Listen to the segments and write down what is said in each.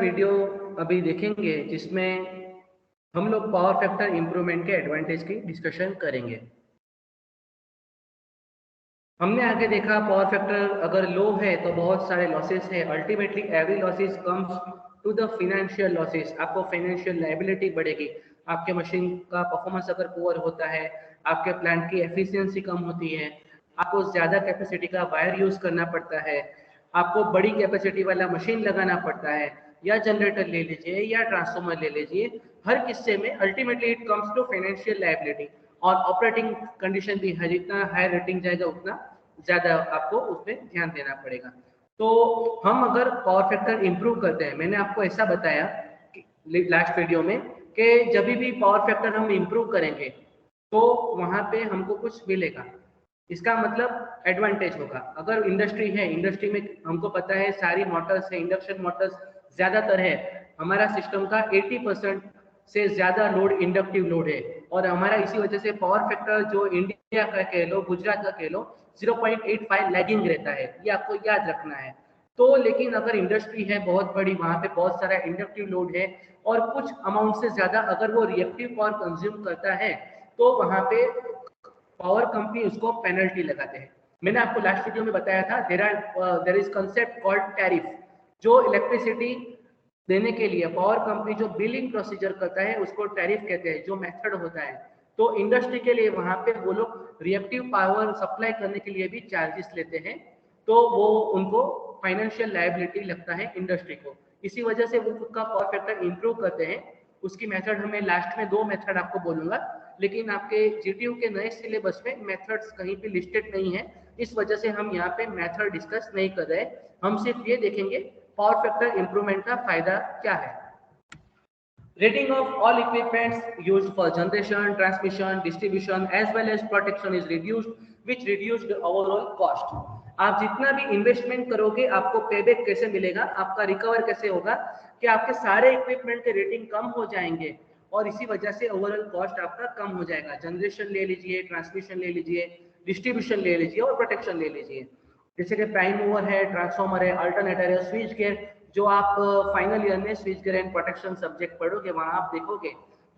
Video अभी देखेंगे जिसमें हम लोग पावर फैक्टर इम्प्रूवमेंट के एडवांटेज की डिस्कशन करेंगे। हमने आगे देखा पावर फैक्टर अगर लो है तो बहुत सारे लॉसेस है। Ultimately every losses comes to the financial losses. आपको फाइनेंशियल लायबिलिटी बढ़ेगी। आपके मशीन का परफॉर्मेंस अगर पुअर होता है, आपके प्लांट की एफिशिएंसी कम होती है, आपको ज़्यादा कैपेसिटी का वायर यूज़ करना पड़ता है, आपको बड़ी कैपेसिटी वाला मशीन लगाना पड़ता है, या जनरेटर ले लीजिए या ट्रांसफार्मर ले लीजिए, हर किस्से में ultimately it comes to financial liability. और ऑपरेटिंग कंडीशन भी है, जितना हाई रेटिंग जाएगा उतना ज़्यादा आपको उसमें ध्यान देना पड़ेगा। तो हम अगर पावर फैक्टर इंप्रूव करते हैं, मैंने आपको ऐसा बताया लास्ट वीडियो में कि जब भी पावर फैक्टर हम इंप्रूव करेंगे तो वहाँ पे हमको कुछ मिलेगा। इसका मतलब एडवांटेज होगा। अगर इंडस्ट्री है, इंडस्ट्री में हमको पता है सारी मोटर्स है, इंडक्शन मोटर्स ज़्यादातर है, हमारा सिस्टम का 80% से ज़्यादा लोड इंडक्टिव लोड है, और हमारा इसी वजह से पावर फैक्टर जो इंडिया का कह लो, गुजरात का कह लो, 0.85 लैगिंग रहता है। ये आपको याद रखना है। तो लेकिन अगर इंडस्ट्री है बहुत बड़ी, वहाँ पे बहुत सारा इंडक्टिव लोड है, और कुछ अमाउंट से ज़्यादा अगर वो रिएक्टिव पावर कंज्यूम करता है तो वहाँ पे पावर कंपनी उसको पेनल्टी लगाते हैं। मैंने आपको लास्ट वीडियो में बताया था there is concept called tariff. जो इलेक्ट्रिसिटी देने के लिए पावर कंपनी जो बिलिंग प्रोसीजर करता है उसको टैरिफ कहते हैं, जो मेथड होता है। तो इंडस्ट्री के लिए वहां पे वो लोग रिएक्टिव पावर सप्लाई करने के लिए भी चार्जेस लेते हैं, तो वो उनको फाइनेंशियल लायबिलिटी लगता है इंडस्ट्री को। इसी वजह से वो खुद का पावर फैक्टर इंप्रूव करते हैं। उसकी मेथड हमें लास्ट में 2 मेथड आपको बोलूंगा, लेकिन आपके जीटीयू के नए सिलेबस में मेथड्स कहीं पे लिस्टेड नहीं है, इस वजह से हम यहाँ पे मेथड डिस्कस नहीं कर रहे। हम सिर्फ ये देखेंगे पावर फैक्टर इंप्रूवमेंट का फायदा क्या है। Rating of all equipments used for generation, transmission, distribution as well as protection is reduced, which reduced the overall cost. आप जितना भी इन्वेस्टमेंट करोगे आपको पेबैक कैसे मिलेगा, आपका रिकवर कैसे होगा, कि आपके सारे इक्विपमेंट के रेटिंग कम हो जाएंगे और इसी वजह से ओवरऑल कॉस्ट आपका कम हो जाएगा। जनरेशन ले लीजिए, ट्रांसमिशन ले लीजिए, डिस्ट्रीब्यूशन ले लीजिए और प्रोटेक्शन ले लीजिए। जैसे कि प्राइम मूवर है, ट्रांसफॉर्मर है, अल्टरनेटर है, स्विच गेयर, जो आप फाइनल ईयर में switch gear and protection subject पढ़ोगे वहां आप देखोगे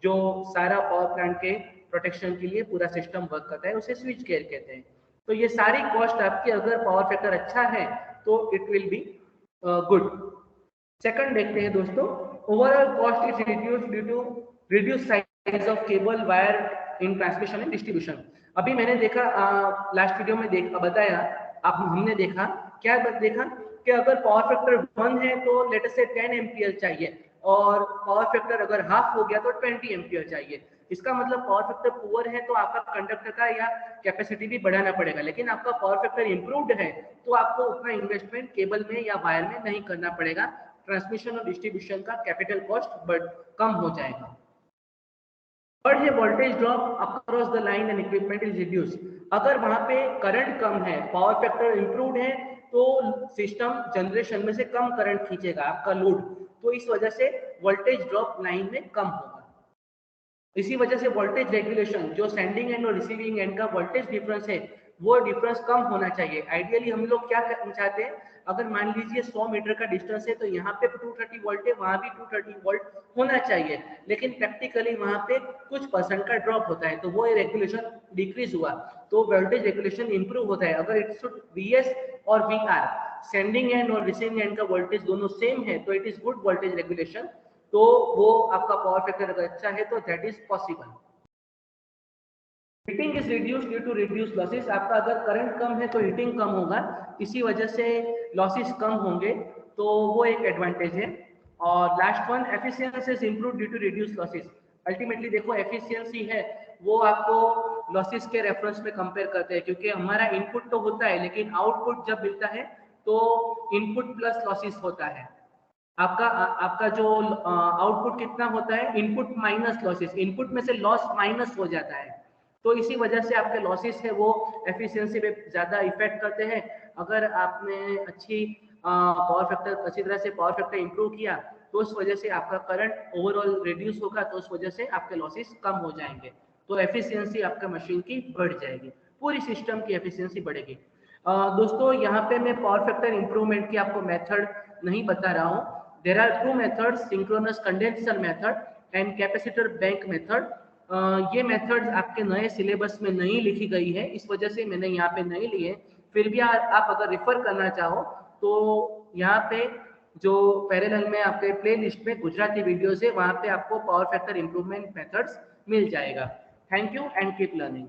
जो सारा पावर प्लांट के प्रोटेक्शन के लिए पूरा सिस्टम वर्क करता है, उसे स्विच गेयर कहते हैं। तो ये सारी कॉस्ट आपकी अगर पावर फैक्टर अच्छा है तो it will be good. Second देखते हैं दोस्तों, overall cost is reduced due to reduce size of cable wire in transmission and distribution. अभी मैंने देखा लास्ट वीडियो में बताया, आप हमने देखा क्या देखा कि अगर पावर फैक्टर 1 है तो लेट अस से 10 एम्पियर चाहिए, और पावर फैक्टर अगर हाफ हो गया तो 20 एम्पियर चाहिए। इसका मतलब पावर फैक्टर पुअर है तो आपका कंडक्टर का या कैपेसिटी भी बढ़ाना पड़ेगा, लेकिन आपका पावर फैक्टर इंप्रूव्ड है तो आपको उतना इन्वेस्टमेंट केबल में या वायर में नहीं करना पड़ेगा। ट्रांसमिशन और डिस्ट्रीब्यूशन का कैपिटल कॉस्ट कम हो जाएगा। बट ये voltage drop across the line and equipment is reduce. अगर वहां पे करंट कम है, पावर फैक्टर इंप्रूव्ड है, तो सिस्टम जनरेशन में से कम करंट खींचेगा आपका लोड, तो इस वजह से वोल्टेज ड्रॉप लाइन में कम होगा। इसी वजह से वोल्टेज रेगुलेशन, जो सेंडिंग एंड और रिसीविंग एंड का वोल्टेज डिफरेंस है वो डिफरेंस कम होना चाहिए। आइडियली हम लोग क्या चाहते हैं, अगर मान लीजिए 100 मीटर का डिस्टेंस है तो यहाँ पे 230 वोल्ट है, वहां भी 230 वोल्ट होना चाहिए, लेकिन प्रैक्टिकली वहां पे कुछ परसेंट का ड्रॉप होता है, तो वो रेगुलेशन डिक्रीज हुआ तो वोल्टेज रेगुलेशन इंप्रूव होता है। अगर इट शुड वीएस और वीआर, सेंडिंग एंड और रिसीविंग एंड का वोल्टेज दोनों सेम है तो it is good voltage regulation, तो वो आपका पावर फैक्टर अगर अच्छा है तो that is possible. Heating is reduced due to reduce losses. आपका अगर करंट कम है तो हीटिंग कम होगा, इसी वजह से लॉसेस कम होंगे, तो वो एक एडवांटेज है। और last one, efficiency is improved due to reduce losses. Ultimately देखो एफिशिएंसी है वो आपको लॉसेस के रेफरेंस में कंपेयर करते हैं, क्योंकि हमारा इनपुट तो होता है लेकिन आउटपुट जब मिलता है तो इनपुट प्लस लॉसेस होता है। आपका आपका जो आउटपुट कितना होता है, इनपुट माइनस लॉसेस, इनपुट में से लॉस माइनस हो जाता है, तो इसी वजह से आपके लॉसेस है वो एफिशिएंसी पे ज्यादा इफेक्ट करते हैं। अगर आपने अच्छी पावर फैक्टर अच्छी तरह से पावर फैक्टर इंप्रूव किया तो उस वजह से आपका करंट ओवरऑल रिड्यूस होगा, तो उस वजह से आपके लॉसेस कम हो जाएंगे, तो एफिशिएंसी आपका मशीन की बढ़ जाएगी, पूरी सिस्टम की एफिशिएंसी बढ़ेगी। दोस्तों यहाँ पे मैं पावर फैक्टर इंप्रूवमेंट की आपको मेथड नहीं बता रहा हूँ, there are two methods, synchronous condenser method and capacitor bank method. ये मेथड्स आपके नए सिलेबस में नहीं लिखी गई है, इस वजह से मैंने यहाँ पे नहीं ली है। फिर भी आप अगर रेफर करना चाहो तो यहाँ पे जो पैरेलल में आपके प्ले लिस्ट में गुजराती वीडियोस है, वहाँ पे आपको पावर फैक्टर इंप्रूवमेंट मेथड्स मिल जाएगा। Thank you and keep learning.